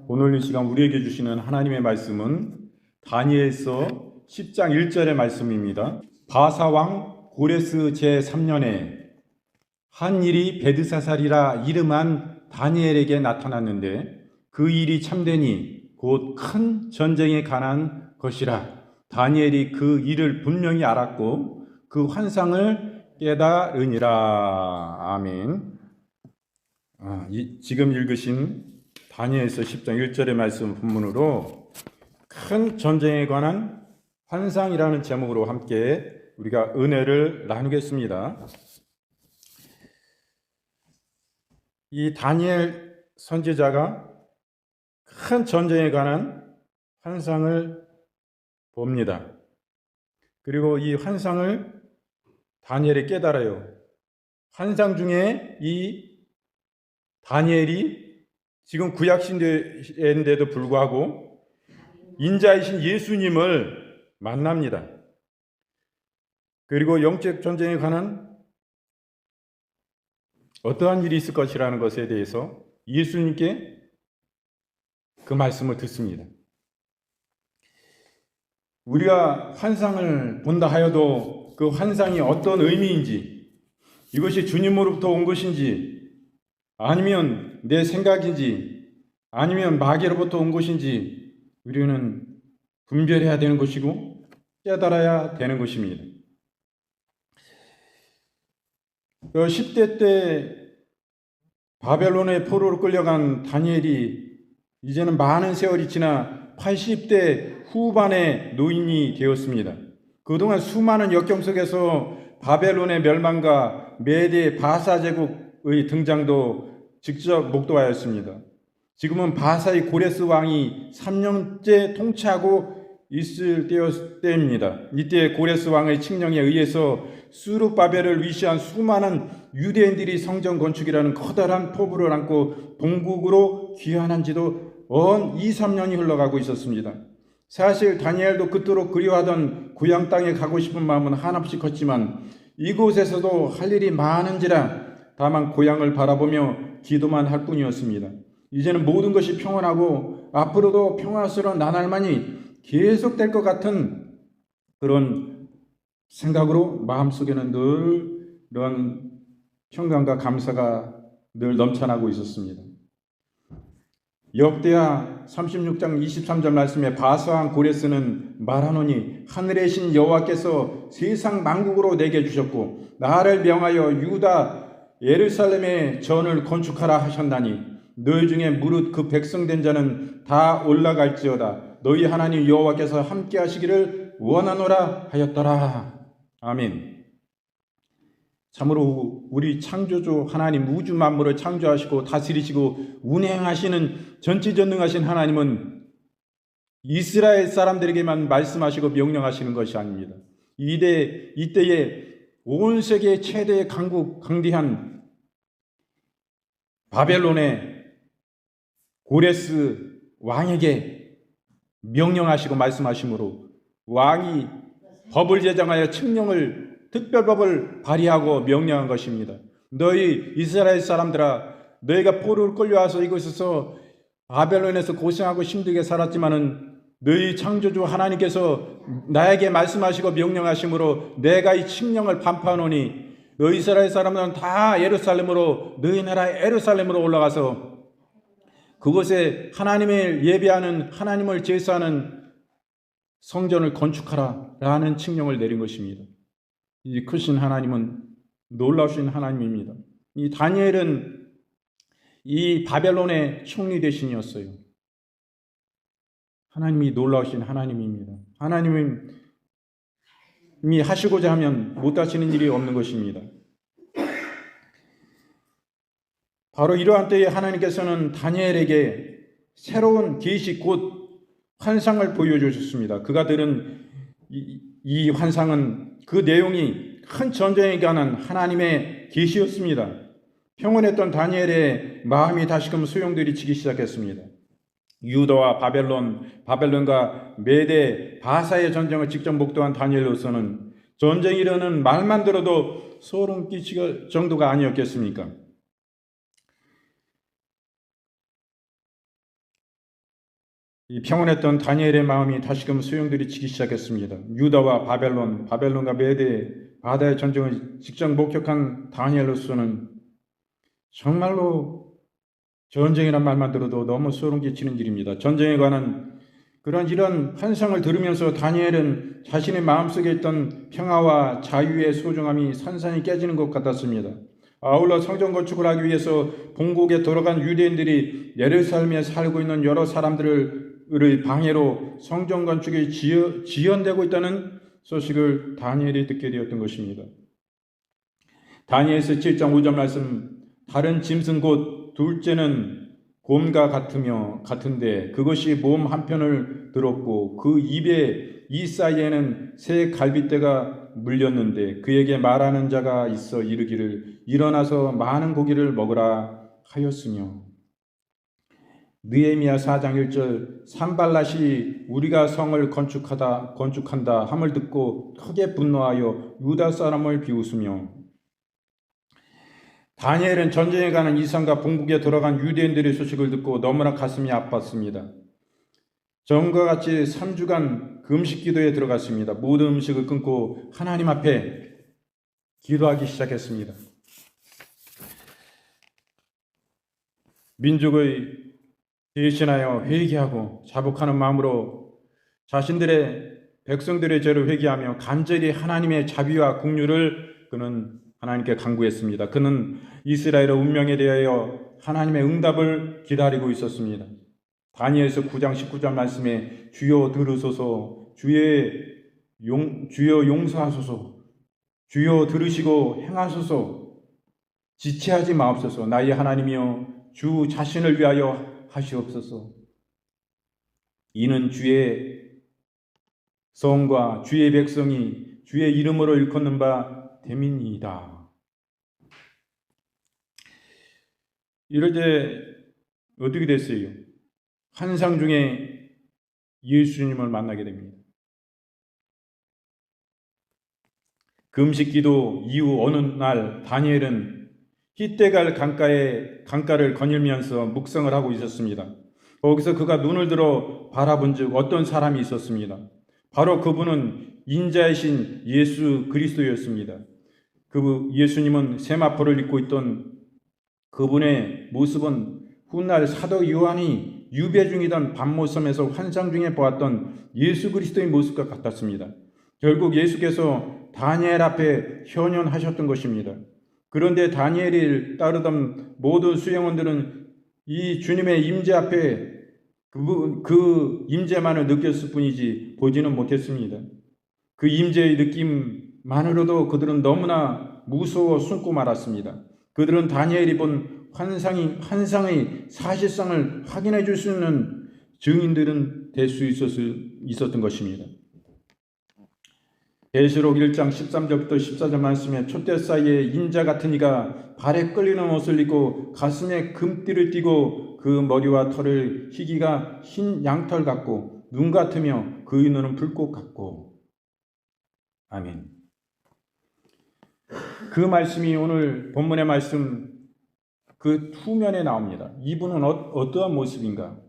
오늘 이 시간 우리에게 주시는 하나님의 말씀은 다니엘서 10장 1절의 말씀입니다. 바사왕 고레스 제3년에 한 일이 베드사살이라 이름한 다니엘에게 나타났는데 그 일이 참되니 곧 큰 전쟁에 관한 것이라. 다니엘이 그 일을 분명히 알았고 그 환상을 깨달으니라. 아멘. 지금 읽으신 다니엘서 10장 1절의 말씀 본문으로 큰 전쟁에 관한 환상이라는 제목으로 함께 우리가 은혜를 나누겠습니다. 이 다니엘 선지자가 큰 전쟁에 관한 환상을 봅니다. 그리고 이 환상을 다니엘이 깨달아요. 환상 중에 이 다니엘이 지금 구약시대인데도 불구하고 인자이신 예수님을 만납니다. 그리고 영적 전쟁에 관한 어떠한 일이 있을 것이라는 것에 대해서 예수님께 그 말씀을 듣습니다. 우리가 환상을 본다 하여도 그 환상이 어떤 의미인지, 이것이 주님으로부터 온 것인지, 아니면 내 생각인지, 아니면 마귀로부터 온 것인지 우리는 분별해야 되는 것이고 깨달아야 되는 것입니다. 10대 때 바벨론의 포로로 끌려간 다니엘이 이제는 많은 세월이 지나 80대 후반의 노인이 되었습니다. 그동안 수많은 역경 속에서 바벨론의 멸망과 메대 바사 제국의 등장도 직접 목도하였습니다. 지금은 바사의 고레스 왕이 3년째 통치하고 있을 때입니다. 이때 고레스 왕의 칙령에 의해서 수르바벨을 위시한 수많은 유대인들이 성전 건축이라는 커다란 포부를 안고 동국으로 귀환한 지도 2, 3년이 흘러가고 있었습니다. 사실 다니엘도 그토록 그리워하던 고향 땅에 가고 싶은 마음은 한없이 컸지만 이곳에서도 할 일이 많은지라 다만 고향을 바라보며 기도만 할 뿐이었습니다. 이제는 모든 것이 평온하고 앞으로도 평화스러운 나날만이 계속될 것 같은 그런 생각으로 마음속에는 늘 이런 평강과 감사가 늘 넘쳐나고 있었습니다. 역대하 36장 23절 말씀에 바사왕 고레스는 말하노니 하늘의 신 여호와께서 세상 만국으로 내게 주셨고 나를 명하여 유다 예루살렘에 전을 건축하라 하셨나니 너희 중에 무릇 그 백성된 자는 다 올라갈지어다. 너희 하나님 여호와께서 함께 하시기를 원하노라 하였더라. 아멘. 참으로 우리 창조주 하나님, 우주 만물을 창조하시고 다스리시고 운행하시는 전지전능하신 하나님은 이스라엘 사람들에게만 말씀하시고 명령하시는 것이 아닙니다. 이때에 온 세계 최대의 강대한 바벨론의 고레스 왕에게 명령하시고 말씀하시므로 왕이 법을 제정하여 칙령을 특별법을 발의하고 명령한 것입니다. 너희 이스라엘 사람들아, 너희가 포로를 끌려와서 이곳에서 바벨론에서 고생하고 힘들게 살았지만은 너희 창조주 하나님께서 나에게 말씀하시고 명령하심으로 내가 이 칙령을 반포하노니 너희 이스라엘 사람들은 다 예루살렘으로, 너희 나라 예루살렘으로 올라가서 그곳에 하나님을 예배하는, 하나님을 제사하는 성전을 건축하라 라는 칙령을 내린 것입니다. 이 크신 하나님은 놀라우신 하나님입니다. 이 다니엘은 이 바벨론의 총리 대신이었어요. 하나님이 놀라우신 하나님입니다. 하나님이 하시고자 하면 못하시는 일이 없는 것입니다. 바로 이러한 때에 하나님께서는 다니엘에게 새로운 계시 곧 환상을 보여주셨습니다. 그가 들은 이 환상은 그 내용이 큰 전쟁에 관한 하나님의 계시였습니다. 평온했던 다니엘의 마음이 다시금 소용돌이치기 시작했습니다. 유다와 바벨론과 메대 바사의 전쟁을 직접 목도한 다니엘로서는 전쟁이라는 말만 들어도 소름 끼칠 정도가 아니었겠습니까? 이 평온했던 다니엘의 마음이 다시금 소용돌이치기 시작했습니다. 유다와 바벨론과 메대 바다의 전쟁을 직접 목격한 다니엘로서는 정말로 전쟁이란 말만 들어도 너무 소름 끼치는 일입니다. 전쟁에 관한 이런 환상을 들으면서 다니엘은 자신의 마음속에 있던 평화와 자유의 소중함이 산산이 깨지는 것 같았습니다. 아울러 성전 건축을 하기 위해서 본국에 돌아간 유대인들이 예루살렘에 살고 있는 여러 사람들의 방해로 성전 건축이 지연되고 있다는 소식을 다니엘이 듣게 되었던 것입니다. 다니엘서 7장 5절 말씀, 다른 짐승 곧 둘째는 곰과 같은데 그것이 몸 한편을 들었고 그 입에 이 사이에는 새 갈빗대가 물렸는데 그에게 말하는 자가 있어 이르기를 일어나서 많은 고기를 먹으라 하였으며. 느헤미야 4장 1절, 산발랏이 우리가 성을 건축한다 함을 듣고 크게 분노하여 유다 사람을 비웃으며. 다니엘은 전쟁에 가는 이상과 본국에 돌아간 유대인들의 소식을 듣고 너무나 가슴이 아팠습니다. 전과 같이 3주간 금식 기도에 들어갔습니다. 모든 음식을 끊고 하나님 앞에 기도하기 시작했습니다. 민족의 대신하여 회개하고 자복하는 마음으로 자신들의 백성들의 죄를 회개하며 간절히 하나님의 자비와 긍휼을 그는 하나님께 간구했습니다. 그는 이스라엘의 운명에 대하여 하나님의 응답을 기다리고 있었습니다. 다니엘서 9장 19절 말씀에 주여 들으소서, 주여 용서하소서, 주여 들으시고 행하소서, 지체하지 마옵소서. 나의 하나님이여 주 자신을 위하여 하시옵소서. 이는 주의 성과 주의 백성이 주의 이름으로 일컫는 바 됨이니이다. 이럴 때 어떻게 됐어요? 환상 중에 예수님을 만나게 됩니다. 금식 기도 이후 어느 날 다니엘은 히데갈 강가를 거닐면서 묵상을 하고 있었습니다. 거기서 그가 눈을 들어 바라본 즉 어떤 사람이 있었습니다. 바로 그분은 인자이신 예수 그리스도였습니다. 그 예수님은 세마포를 입고 있던 그분의 모습은 훗날 사도 요한이 유배 중이던 밤모섬에서 환상 중에 보았던 예수 그리스도의 모습과 같았습니다. 결국 예수께서 다니엘 앞에 현현하셨던 것입니다. 그런데 다니엘을 따르던 모든 수행원들은 이 주님의 임재 앞에 그 임재만을 느꼈을 뿐이지 보지는 못했습니다. 그 임재의 느낌만으로도 그들은 너무나 무서워 숨고 말았습니다. 그들은 다니엘이 본 환상의 사실상을 확인해 줄 수 있는 증인들은 될 수 있었던 것입니다. 계시록 1장 13절부터 14절 말씀에 촛대 사이에 인자 같은 이가 발에 끌리는 옷을 입고 가슴에 금띠를 띠고 그 머리와 털을 희기가 흰 양털 같고 눈 같으며 그의 눈은 불꽃 같고. 아멘. 그 말씀이 오늘 본문의 말씀 그 후면에 나옵니다. 이분은 어떠한 모습인가?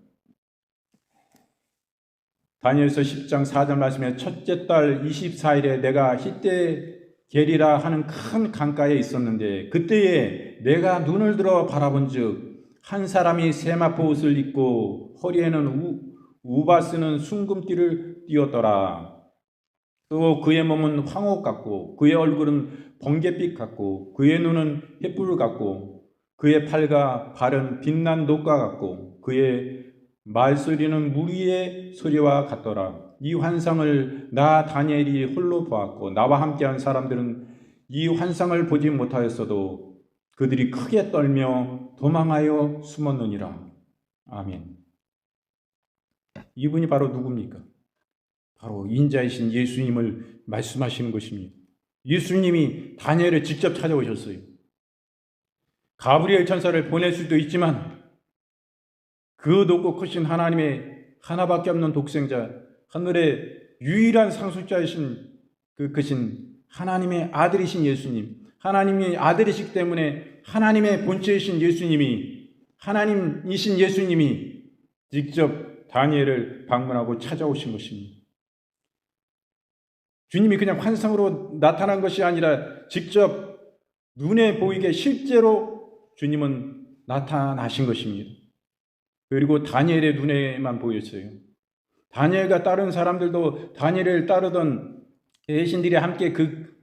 다니엘서 10장 4절 말씀에 첫째 달 24일에 내가 히데겔이라 하는 큰 강가에 있었는데 그때에 내가 눈을 들어 바라본즉 한 사람이 세마포 옷을 입고 허리에는 우바 쓰는 순금띠를 띠었더라. 또 그의 몸은 황옥 같고 그의 얼굴은 번갯빛 같고 그의 눈은 횃불 같고 그의 팔과 발은 빛난 녹과 같고 그의 말소리는 무리의 소리와 같더라. 이 환상을 나 다니엘이 홀로 보았고 나와 함께한 사람들은 이 환상을 보지 못하였어도 그들이 크게 떨며 도망하여 숨었느니라. 아멘. 이분이 바로 누굽니까? 바로 인자이신 예수님을 말씀하시는 것입니다. 예수님이 다니엘을 직접 찾아오셨어요. 가브리엘 천사를 보낼 수도 있지만 그 높고 크신 하나님의 하나밖에 없는 독생자, 하늘의 유일한 상속자이신 그 크신 하나님의 아들이신 예수님, 하나님의 아들이시기 때문에 하나님의 본체이신 예수님이, 하나님이신 예수님이 직접 다니엘을 방문하고 찾아오신 것입니다. 주님이 그냥 환상으로 나타난 것이 아니라 직접 눈에 보이게 실제로 주님은 나타나신 것입니다. 그리고 다니엘의 눈에만 보였어요. 다니엘과 다른 사람들도 다니엘을 따르던 대신들이 함께 그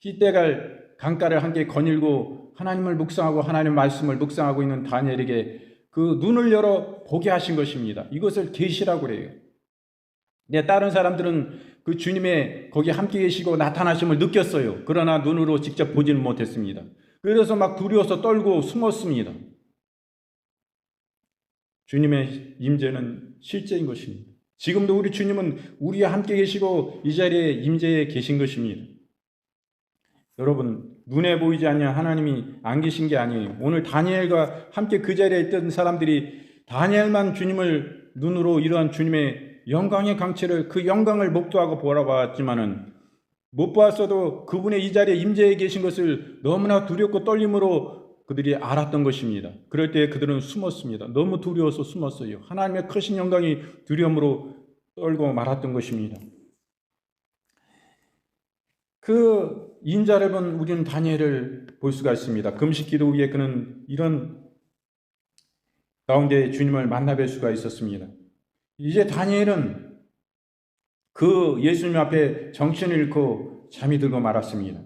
희대갈 강가를 함께 거닐고 하나님을 묵상하고 하나님의 말씀을 묵상하고 있는 다니엘에게 그 눈을 열어 보게 하신 것입니다. 이것을 계시라고 그래요. 근데 다른 사람들은 그 주님의 거기 함께 계시고 나타나심을 느꼈어요. 그러나 눈으로 직접 보지는 못했습니다. 그래서 막 두려워서 떨고 숨었습니다. 주님의 임재는 실제인 것입니다. 지금도 우리 주님은 우리와 함께 계시고 이 자리에 임재해 계신 것입니다. 여러분, 눈에 보이지 않냐 하나님이 안 계신 게 아니에요. 오늘 다니엘과 함께 그 자리에 있던 사람들이 다니엘만 주님을 눈으로 이러한 주님의 영광의 강체를 그 영광을 목도하고 보아봤지만은 못 보았어도 그분의 이 자리에 임재해 계신 것을 너무나 두렵고 떨림으로 그들이 알았던 것입니다. 그럴 때 그들은 숨었습니다. 너무 두려워서 숨었어요. 하나님의 크신 영광이 두려움으로 떨고 말았던 것입니다. 그 인자를 본 우리는 다니엘을 볼 수가 있습니다. 금식 기도 후에 그는 이런 가운데 주님을 만나뵐 수가 있었습니다. 이제 다니엘은 그 예수님 앞에 정신을 잃고 잠이 들고 말았습니다.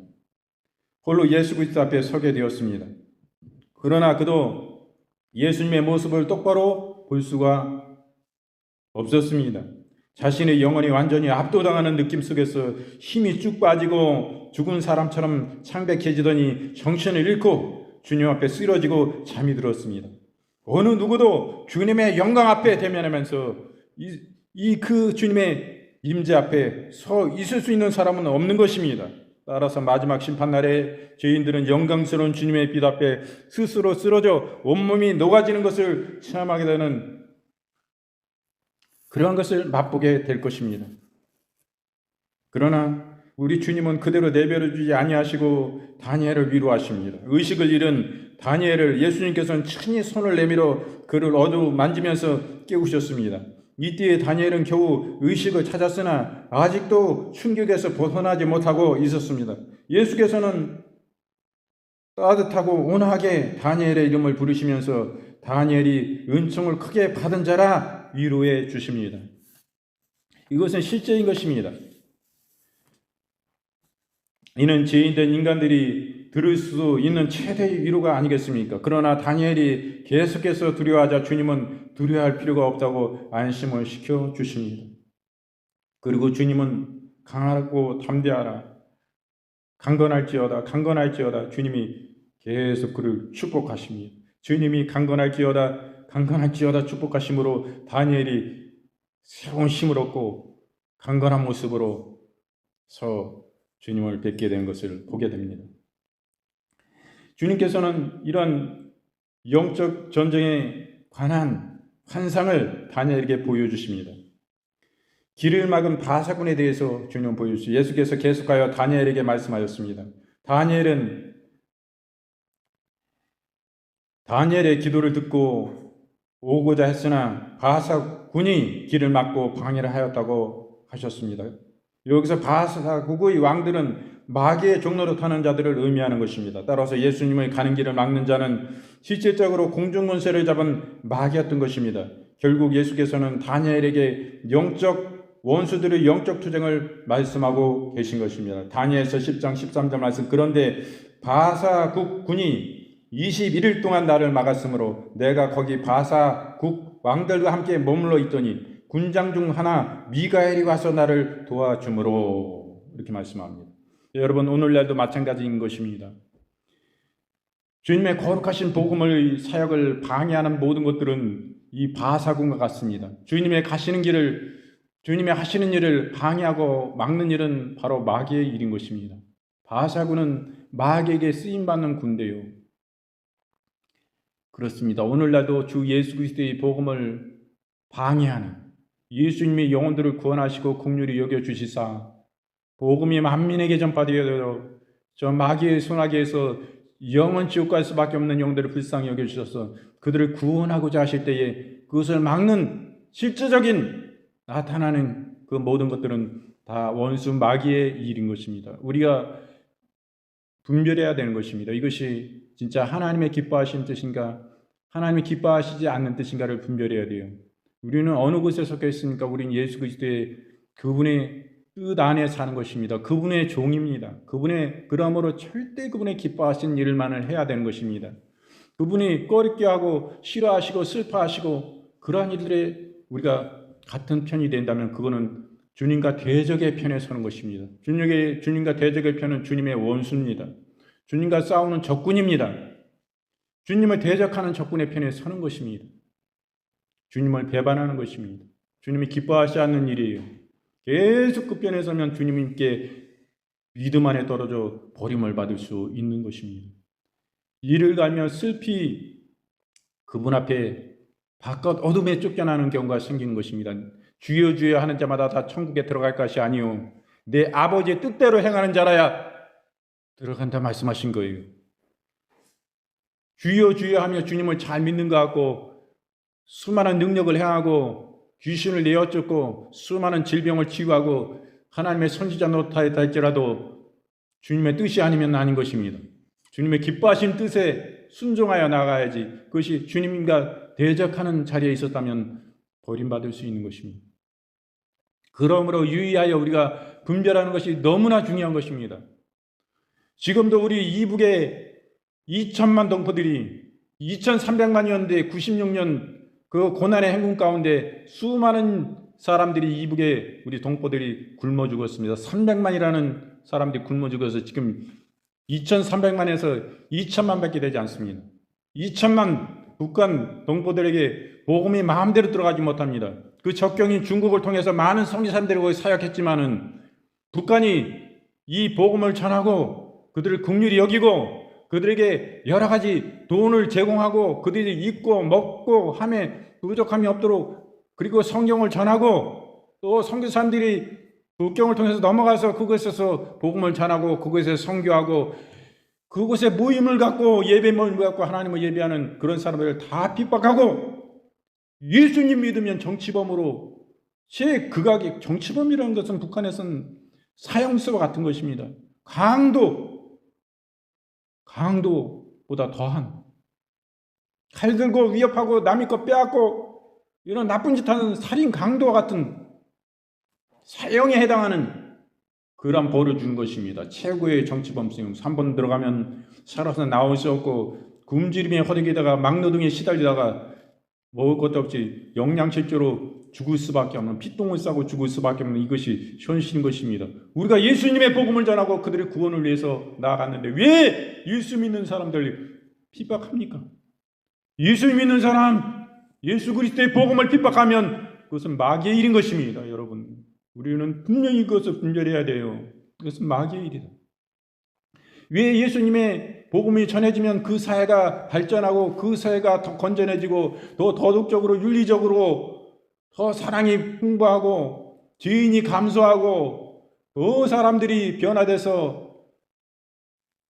홀로 예수 그리스도 앞에 서게 되었습니다. 그러나 그도 예수님의 모습을 똑바로 볼 수가 없었습니다. 자신의 영혼이 완전히 압도당하는 느낌 속에서 힘이 쭉 빠지고 죽은 사람처럼 창백해지더니 정신을 잃고 주님 앞에 쓰러지고 잠이 들었습니다. 어느 누구도 주님의 영광 앞에 대면하면서 그 주님의 임재 앞에 서 있을 수 있는 사람은 없는 것입니다. 따라서 마지막 심판날에 죄인들은 영광스러운 주님의 빛 앞에 스스로 쓰러져 온몸이 녹아지는 것을 체험하게 되는 그러한 것을 맛보게 될 것입니다. 그러나 우리 주님은 그대로 내버려 두지 아니하시고 다니엘을 위로하십니다. 의식을 잃은 다니엘을 예수님께서는 친히 손을 내밀어 그를 어루만지면서 깨우셨습니다. 이때에 다니엘은 겨우 의식을 찾았으나 아직도 충격에서 벗어나지 못하고 있었습니다. 예수께서는 따뜻하고 온화하게 다니엘의 이름을 부르시면서 다니엘이 은총을 크게 받은 자라 위로해 주십니다. 이것은 실제인 것입니다. 이는 죄인된 인간들이 들을 수 있는 최대의 위로가 아니겠습니까? 그러나 다니엘이 계속해서 두려워하자 주님은 두려워할 필요가 없다고 안심을 시켜 주십니다. 그리고 주님은 강하고 담대하라, 강건할지어다 주님이 계속 그를 축복하십니다. 주님이 강건할지어다 축복하심으로 다니엘이 새로운 힘을 얻고 강건한 모습으로 서 주님을 뵙게 된 것을 보게 됩니다. 주님께서는 이런 영적 전쟁에 관한 환상을 다니엘에게 보여주십니다. 길을 막은 바사군에 대해서 주님은 보여주시고 예수께서 계속하여 다니엘에게 말씀하셨습니다. 다니엘의 기도를 듣고 오고자 했으나 바사군이 길을 막고 방해를 하였다고 하셨습니다. 여기서 바사국의 왕들은 마귀의 종로로 타는 자들을 의미하는 것입니다. 따라서 예수님의 가는 길을 막는 자는 실질적으로 공중권세를 잡은 마귀였던 것입니다. 결국 예수께서는 다니엘에게 원수들의 영적 투쟁을 말씀하고 계신 것입니다. 다니엘서 10장 13절 말씀. 그런데 바사국 군이 21일 동안 나를 막았으므로 내가 거기 바사국 왕들과 함께 머물러 있더니 군장 중 하나 미가엘이 와서 나를 도와주므로 이렇게 말씀합니다. 여러분, 오늘날도 마찬가지인 것입니다. 주님의 거룩하신 복음의 사역을 방해하는 모든 것들은 이 바사군과 같습니다. 주님의 하시는 일을 방해하고 막는 일은 바로 마귀의 일인 것입니다. 바사군은 마귀에게 쓰임받는 군대요. 그렇습니다. 오늘날도 주 예수 그리스도의 복음을 방해하는 예수님의 영혼들을 구원하시고 긍휼히 여겨주시사 복음이 만민에게 전파되어 저 마귀의 손아귀에서 영원 지옥 갈 수밖에 없는 영들을 불쌍히 여겨주셔서 그들을 구원하고자 하실 때에 그것을 막는 실제적인 나타나는 그 모든 것들은 다 원수 마귀의 일인 것입니다. 우리가 분별해야 되는 것입니다. 이것이 진짜 하나님의 기뻐하시는 뜻인가, 하나님이 기뻐하시지 않는 뜻인가를 분별해야 돼요. 우리는 어느 곳에 속해 있습니까? 우리는 예수 그리스도의 그분의 뜻 안에 사는 것입니다. 그분의 종입니다. 그러므로 절대 그분의 기뻐하시는 일만을 해야 되는 것입니다. 그분이 꺼리게 하고 싫어하시고 슬퍼하시고 그러한 일들에 우리가 같은 편이 된다면 그거는 주님과 대적의 편에 서는 것입니다. 주님과 대적의 편은 주님의 원수입니다. 주님과 싸우는 적군입니다. 주님을 대적하는 적군의 편에 서는 것입니다. 주님을 배반하는 것입니다. 주님이 기뻐하지 않는 일이에요. 계속 그 편에 서면 주님께 믿음 안에 떨어져 버림을 받을 수 있는 것입니다. 이를 가며 슬피 그분 앞에 바깥 어둠에 쫓겨나는 경우가 생기는 것입니다. 주여 주여 하는 자마다 다 천국에 들어갈 것이 아니요 내 아버지의 뜻대로 행하는 자라야 들어간다 말씀하신 거예요. 주여 주여 하며 주님을 잘 믿는 것 같고 수많은 능력을 행하고 귀신을 내어쫓고 수많은 질병을 치유하고 하나님의 선지자 노릇하였다 할지라도 주님의 뜻이 아니면 아닌 것입니다. 주님의 기뻐하신 뜻에 순종하여 나가야지 그것이 주님과 대적하는 자리에 있었다면 버림받을 수 있는 것입니다. 그러므로 유의하여 우리가 분별하는 것이 너무나 중요한 것입니다. 지금도 우리 이북에 2천만 동포들이 2300만이었는데 96년 그 고난의 행군 가운데 수많은 사람들이 이북에 우리 동포들이 굶어 죽었습니다. 300만이라는 사람들이 굶어 죽어서 지금 2300만에서 2000만밖에 되지 않습니다. 2000만 북한 동포들에게 복음이 마음대로 들어가지 못합니다. 그 적경인 중국을 통해서 많은 선지자들이 거기 사역했지만은 북한이 이 복음을 전하고 그들을 긍휼히 여기고 그들에게 여러 가지 돈을 제공하고 그들이 입고 먹고 함에 부족함이 없도록 그리고 성경을 전하고 또 선교사님들이 국경을 통해서 넘어가서 그곳에서 복음을 전하고 그곳에서 선교하고 그곳에 모임을 갖고 예배 모임을 갖고 하나님을 예배하는 그런 사람들을 다 핍박하고 예수님 믿으면 정치범으로 극악의 정치범이라는 것은 북한에서는 사형수와 같은 것입니다. 강도보다 더한 칼 들고 위협하고 남의 것 빼앗고 이런 나쁜 짓 하는 살인 강도와 같은 사형에 해당하는 그런 벌을 준 것입니다. 최고의 정치범승 3번 들어가면 살아서 나올 수 없고 굶주림에 허덕이다가 막노동에 시달리다가 먹을 것도 없이 영양실조로 죽을 수밖에 없는 피똥을 싸고 죽을 수밖에 없는 이것이 현실인 것입니다. 우리가 예수님의 복음을 전하고 그들의 구원을 위해서 나아갔는데 왜 예수 믿는 사람들 핍박합니까? 예수 믿는 사람 예수 그리스도의 복음을 핍박하면 그것은 마귀의 일인 것입니다. 여러분 우리는 분명히 그것을 분별해야 돼요. 그것은 마귀의 일이다. 왜 예수님의 복음이 전해지면 그 사회가 발전하고 그 사회가 더 건전해지고 더 도덕적으로 윤리적으로 더 사랑이 풍부하고 죄인이 감소하고 더 사람들이 변화돼서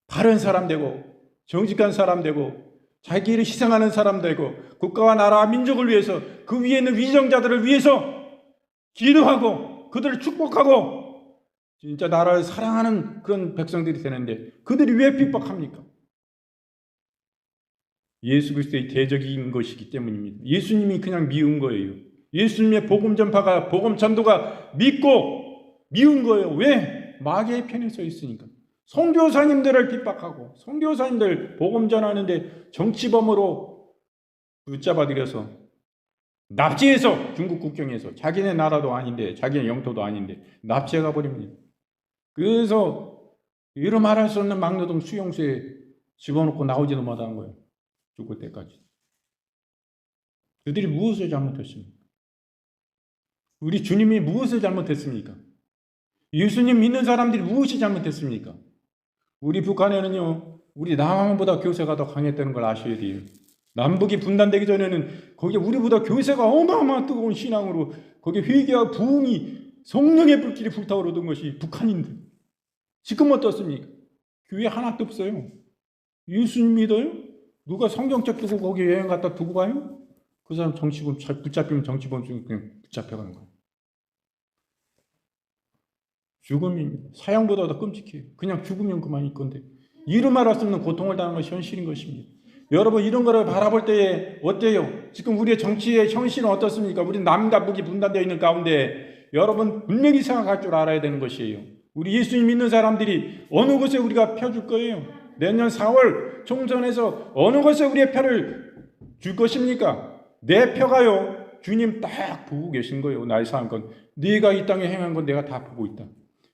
바른 사람 되고 정직한 사람 되고 자기를 희생하는 사람 되고 국가와 나라와 민족을 위해서 그 위에 있는 위정자들을 위해서 기도하고 그들을 축복하고 진짜 나라를 사랑하는 그런 백성들이 되는데 그들이 왜 핍박합니까? 예수 그리스도의 대적인 것이기 때문입니다. 예수님이 그냥 미운 거예요. 예수님의 복음 전파가 복음 전도가 믿고 미운 거예요. 왜? 마귀의 편에 서 있으니까. 선교사님들을 핍박하고 선교사님들 복음 전하는데 정치범으로 붙잡아들여서 납치해서 중국 국경에서 자기네 나라도 아닌데 자기네 영토도 아닌데 납치해가 버립니다. 그래서 이루 말할 수 없는 막노동 수용소에 집어넣고 나오지도 못한 거예요. 죽을 때까지. 그들이 무엇을 잘못했습니까? 우리 주님이 무엇을 잘못했습니까? 예수님 믿는 사람들이 무엇이 잘못했습니까? 우리 북한에는요, 우리 남한보다 교세가 더 강했다는 걸 아셔야 돼요. 남북이 분단되기 전에는 거기 우리보다 교세가 어마어마한 뜨거운 신앙으로 거기 회개와 부흥이 성령의 불길이 불타오르던 것이 북한인데 지금 어떻습니까? 교회 하나도 없어요. 예수님 믿어요? 누가 성경책 두고 거기 여행 갔다 두고 가요? 그 사람 정치범 붙잡히면 정치범 중에 그냥 붙잡혀가는 거예요. 죽음입니다. 사형보다 더 끔찍해요. 그냥 죽으면 그만일 건데 이름 알아 쓰는 고통을 당하는 것이 현실인 것입니다. 여러분 이런 거를 바라볼 때에 어때요? 지금 우리의 정치의 현실은 어떻습니까? 우리 남과 북이 분단되어 있는 가운데 여러분 분명히 생각할 줄 알아야 되는 것이에요. 우리 예수님 믿는 사람들이 어느 곳에 우리가 펴줄 거예요? 내년 4월 총선에서 어느 곳에 우리의 표를 줄 것입니까? 내 표가요. 주님 딱 보고 계신 거예요. 나의 상권. 네가 이 땅에 행한 건 내가 다 보고 있다.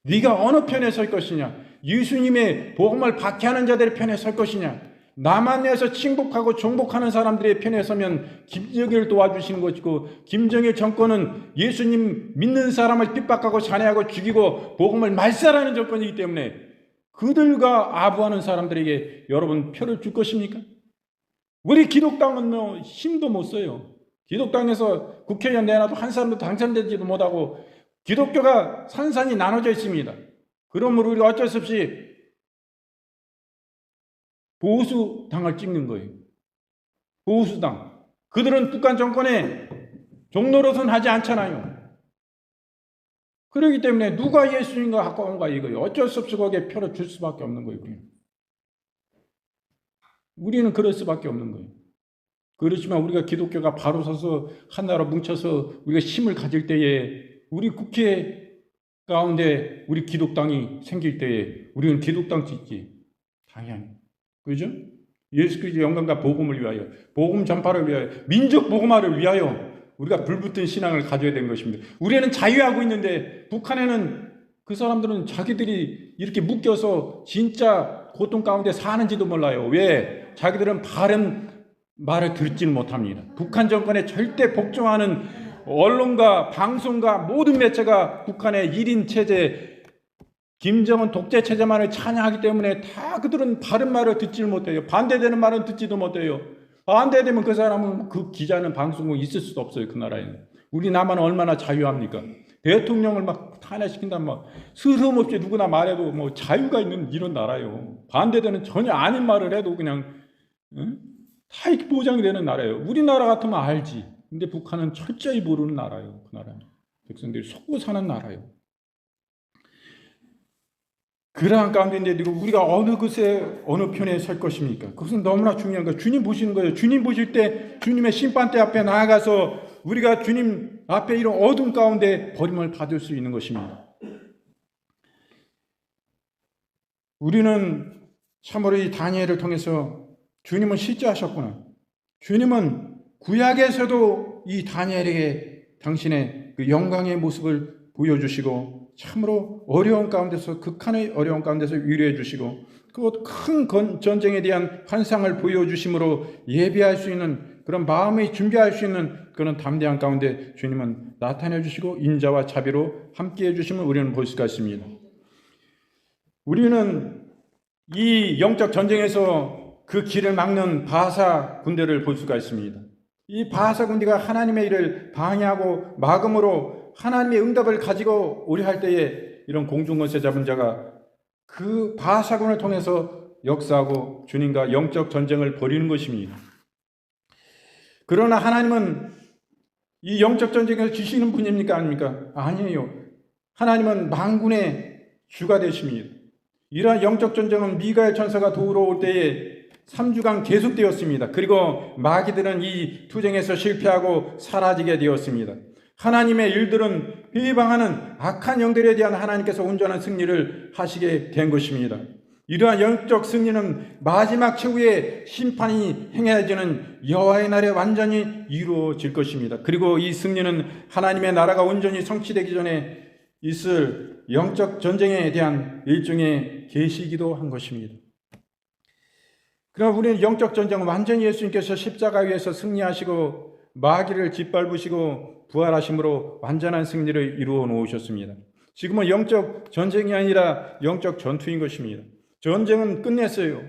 네가 어느 편에 설 것이냐? 예수님의 복음을 박해하는 자들의 편에 설 것이냐? 나만 내서 칭복하고 종복하는 사람들의 편에 서면 김정일을 도와주시는 것이고 김정일 정권은 예수님 믿는 사람을 핍박하고 잔해하고 죽이고 복음을 말살하는 정권이기 때문에 그들과 아부하는 사람들에게 여러분 표를 줄 것입니까? 우리 기독당은 뭐 힘도 못 써요. 기독당에서 국회의원 내놔도 한 사람도 당선되지도 못하고 기독교가 산산이 나눠져 있습니다. 그러므로 우리가 어쩔 수 없이 보수당을 찍는 거예요. 보수당. 그들은 북한 정권의 종노릇은 하지 않잖아요. 그렇기 때문에 누가 예수님과 가까운가 이거예요. 어쩔 수 없이 거기에 표를 줄 수밖에 없는 거예요. 우리는 그럴 수밖에 없는 거예요. 그렇지만 우리가 기독교가 바로 서서 하나로 뭉쳐서 우리가 힘을 가질 때에 우리 국회 가운데 우리 기독당이 생길 때에 우리는 기독당 찍지. 당연히. 그죠? 예수 그리스도의 영광과 복음을 위하여, 복음 전파를 위하여, 민족 복음화를 위하여 우리가 불붙은 신앙을 가져야 되는 것입니다. 우리는 자유하고 있는데 북한에는 그 사람들은 자기들이 이렇게 묶여서 진짜 고통 가운데 사는지도 몰라요. 왜? 자기들은 바른 말을 듣지는 못합니다. 북한 정권에 절대 복종하는 언론과 방송과 모든 매체가 북한의 1인 체제, 김정은 독재 체제만을 찬양하기 때문에 다 그들은 바른 말을 듣지를 못해요. 반대되는 말은 듣지도 못해요. 반대되면 그 사람은 그 기자는 방송국에 있을 수도 없어요. 그 나라에는. 우리 남한은 얼마나 자유합니까? 대통령을 막 탄핵시킨다면 막 스스럼 없이 누구나 말해도 뭐 자유가 있는 이런 나라예요. 반대되는 전혀 아닌 말을 해도 그냥 다 이렇게 보장이 되는 나라예요. 우리나라 같으면 알지. 근데 북한은 철저히 모르는 나라예요. 그 나라는. 백성들이 속고 사는 나라예요. 그러한 가운데인데 우리가 어느 곳에 어느 편에 설 것입니까? 그것은 너무나 중요한 거예요. 주님 보시는 거예요. 주님 보실 때 주님의 심판대 앞에 나아가서 우리가 주님 앞에 이런 어둠 가운데 버림을 받을 수 있는 것입니다. 우리는 참으로 이 다니엘을 통해서 주님은 실제하셨구나. 주님은 구약에서도 이 다니엘에게 당신의 그 영광의 모습을 보여주시고 참으로 어려운 가운데서 극한의 어려운 가운데서 위로해 주시고 그 큰 전쟁에 대한 환상을 보여주심으로 예비할 수 있는 그런 마음의 준비할 수 있는 그런 담대한 가운데 주님은 나타내 주시고 인자와 자비로 함께해 주심을 우리는 볼 수가 있습니다. 우리는 이 영적 전쟁에서 그 길을 막는 바사 군대를 볼 수가 있습니다. 이 바사 군대가 하나님의 일을 방해하고 막음으로 하나님의 응답을 가지고 오려 할 때에 이런 공중권세 잡은 자가 그 바사군을 통해서 역사하고 주님과 영적 전쟁을 벌이는 것입니다. 그러나 하나님은 이 영적 전쟁에서 지시는 분입니까? 아닙니까? 아니에요. 하나님은 만군의 주가 되십니다. 이러한 영적 전쟁은 미가엘 천사가 도우러 올 때에 3주간 계속되었습니다. 그리고 마귀들은 이 투쟁에서 실패하고 사라지게 되었습니다. 하나님의 일들은 회방하는 악한 영들에 대한 하나님께서 온전한 승리를 하시게 된 것입니다. 이러한 영적 승리는 마지막 최후의 심판이 행해지는 여호와의 날에 완전히 이루어질 것입니다. 그리고 이 승리는 하나님의 나라가 온전히 성취되기 전에 있을 영적 전쟁에 대한 일종의 계시이기도 한 것입니다. 그러나 우리는 영적 전쟁은 완전히 예수님께서 십자가 위에서 승리하시고 마귀를 짓밟으시고 부활하심으로 완전한 승리를 이루어 놓으셨습니다. 지금은 영적 전쟁이 아니라 영적 전투인 것입니다. 전쟁은 끝냈어요.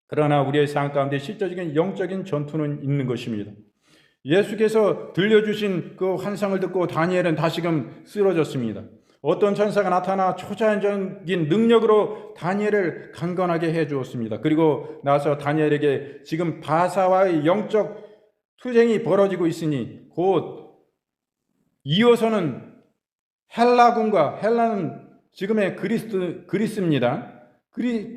그러나 우리의 삶 가운데 실제적인 영적인 전투는 있는 것입니다. 예수께서 들려주신 그 환상을 듣고 다니엘은 다시금 쓰러졌습니다. 어떤 천사가 나타나 초자연적인 능력으로 다니엘을 강건하게 해주었습니다. 그리고 나서 다니엘에게 지금 바사와의 영적 투쟁이 벌어지고 있으니 곧 이어서는 헬라는 지금의 그리스입니다.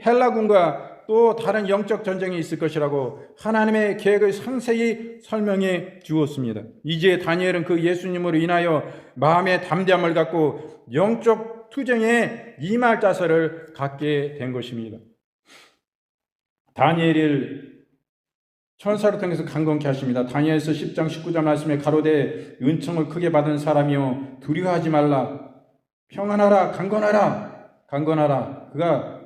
헬라군과 또 다른 영적 전쟁이 있을 것이라고 하나님의 계획을 상세히 설명해 주었습니다. 이제 다니엘은 그 예수님으로 인하여 마음의 담대함을 갖고 영적 투쟁에 임할 자세를 갖게 된 것입니다. 다니엘을 천사를 통해서 강건케 하십니다. 다니엘서 10장 19절 말씀에 가로되 은총을 크게 받은 사람이여 두려워하지 말라. 평안하라. 강건하라. 그가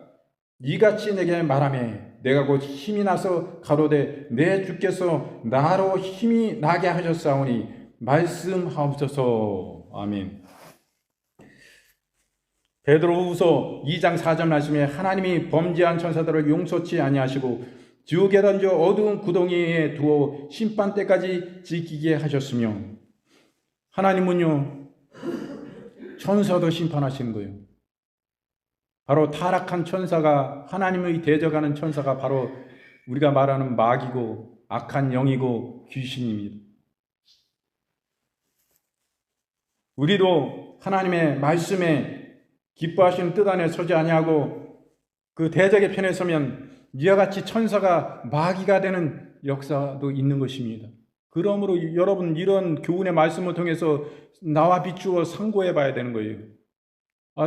이같이 내게 말하매 내가 곧 힘이 나서 가로되 내 주께서 나로 힘이 나게 하셨사오니 말씀하옵소서. 아멘. 베드로후서 2장 4절 말씀에 하나님이 범죄한 천사들을 용서치 아니하시고 지옥에 던져 어두운 구덩이에 두어 심판 때까지 지키게 하셨으며, 하나님은요 천사도 심판하시는 거예요. 바로 타락한 천사가, 하나님의 대적하는 천사가 바로 우리가 말하는 마귀고 악한 영이고 귀신입니다. 우리도 하나님의 말씀에 기뻐하시는 뜻 안에 서지 아니하고 그 대적의 편에 서면 이와 같이 천사가 마귀가 되는 역사도 있는 것입니다. 그러므로 여러분, 이런 교훈의 말씀을 통해서 나와 비추어 상고해 봐야 되는 거예요.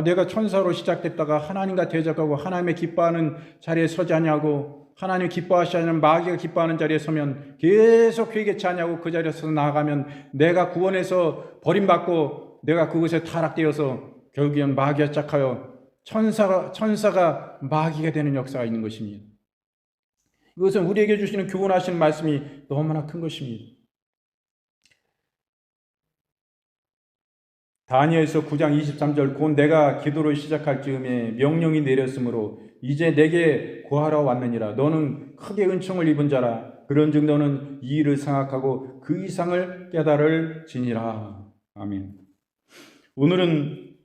내가 천사로 시작됐다가 하나님과 대적하고 하나님의 기뻐하는 자리에 서지 아니하고 하나님 기뻐하시지 않는 마귀가 기뻐하는 자리에 서면 계속 회개치 아니하고 그 자리에서 나아가면 내가 구원에서 버림받고 내가 그곳에 타락되어서 결국엔 마귀가 시작하여 천사가 마귀가 되는 역사가 있는 것입니다. 이것은 우리에게 주시는 교훈하시는 말씀이 너무나 큰 것입니다. 다니엘서 9장 23절 곧 내가 기도를 시작할 즈음에 명령이 내렸으므로 이제 내게 구하러 왔느니라. 너는 크게 은총을 입은 자라. 그런즉 너는 이 일을 생각하고 그 이상을 깨달을지니라. 아멘. 오늘은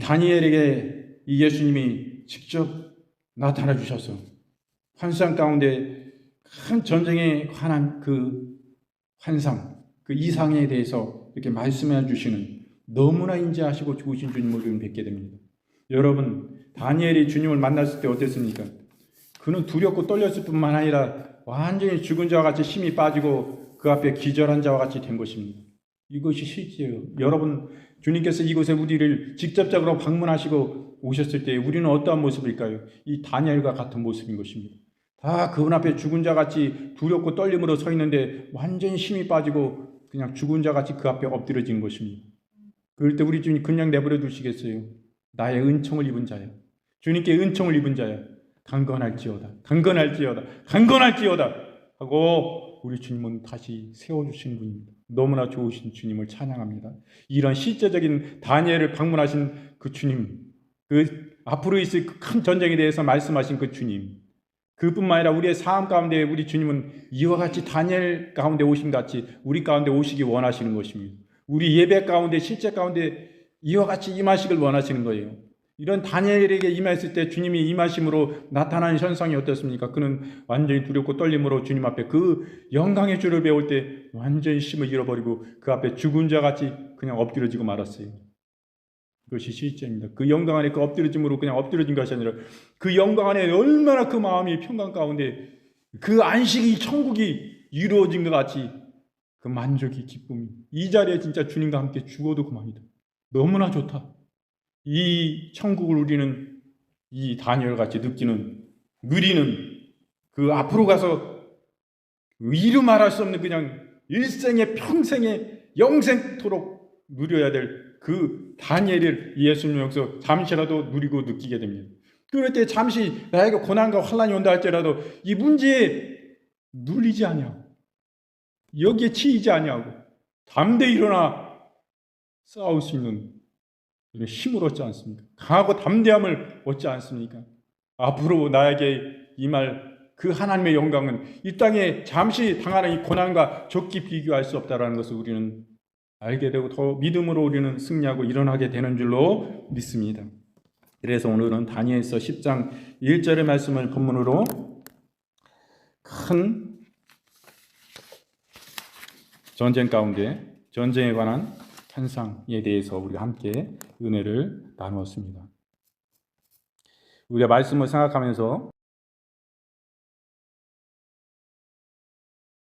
다니엘에게 이 예수님이 직접 나타나 주셔서 환상 가운데 큰 전쟁에 관한 그 환상, 그 이상에 대해서 이렇게 말씀해 주시는 너무나 인자하시고 좋으신 주님을 우리는 뵙게 됩니다. 여러분, 다니엘이 주님을 만났을 때 어땠습니까? 그는 두렵고 떨렸을 뿐만 아니라 완전히 죽은 자와 같이 힘이 빠지고 그 앞에 기절한 자와 같이 된 것입니다. 이것이 실제예요. 여러분, 주님께서 이곳에 우리를 직접적으로 방문하시고 오셨을 때 우리는 어떠한 모습일까요? 이 다니엘과 같은 모습인 것입니다. 다 그분 앞에 죽은 자같이 두렵고 떨림으로 서 있는데 완전히 힘이 빠지고 그냥 죽은 자같이 그 앞에 엎드려진 것입니다. 그럴 때 우리 주님 그냥 내버려 두시겠어요? 나의 은총을 입은 자야. 주님께 은총을 입은 자야. 강건할지어다 하고 우리 주님은 다시 세워주신 분입니다. 너무나 좋으신 주님을 찬양합니다. 이런 실제적인 다니엘을 방문하신 그 주님, 그 앞으로 있을 큰 전쟁에 대해서 말씀하신 그 주님, 그뿐만 아니라 우리의 삶 가운데 우리 주님은 이와 같이 다니엘 가운데 오신 같이 우리 가운데 오시기 원하시는 것입니다. 우리 예배 가운데, 실제 가운데 이와 같이 임하시길 원하시는 거예요. 이런 다니엘에게 임했을 때 주님이 임하심으로 나타나는 현상이 어떻습니까? 그는 완전히 두렵고 떨림으로 주님 앞에 그 영광의 주를 배울 때 완전히 힘을 잃어버리고 그 앞에 죽은 자같이 그냥 엎드려지고 말았어요. 그것이 실제입니다. 그 영광 안에 그 엎드려짐으로 그냥 엎드려진 것이 아니라 그 영광 안에 얼마나 그 마음이 평강 가운데 그 안식이 천국이 이루어진 것 같이 그 만족이 기쁨이, 이 자리에 진짜 주님과 함께 죽어도 그만이다. 너무나 좋다. 이 천국을 우리는 이 다니엘같이 느끼는, 누리는, 그 앞으로 가서 이루 말할 수 없는 그냥 일생의 평생의 영생토록 누려야 될 그 다니엘을 예수님 여기서 잠시라도 누리고 느끼게 됩니다. 그럴 때 잠시 나에게 고난과 환난이 온다 할지라도 이 문제에 눌리지 아니하고 여기에 치이지 아니하고 담대히 일어나 싸울 수 있는 이런 힘을 얻지 않습니까? 강하고 담대함을 얻지 않습니까? 앞으로 나에게 임할 그 하나님의 영광은 이 땅에 잠시 당하는 이 고난과 적기 비교할 수 없다는 것을 우리는 알게 되고 더 믿음으로 우리는 승리하고 일어나게 되는 줄로 믿습니다. 그래서 오늘은 다니엘서 10장 1절의 말씀을 본문으로 큰 전쟁 가운데 전쟁에 관한 환상에 대해서 우리가 함께 은혜를 나누었습니다. 우리가 말씀을 생각하면서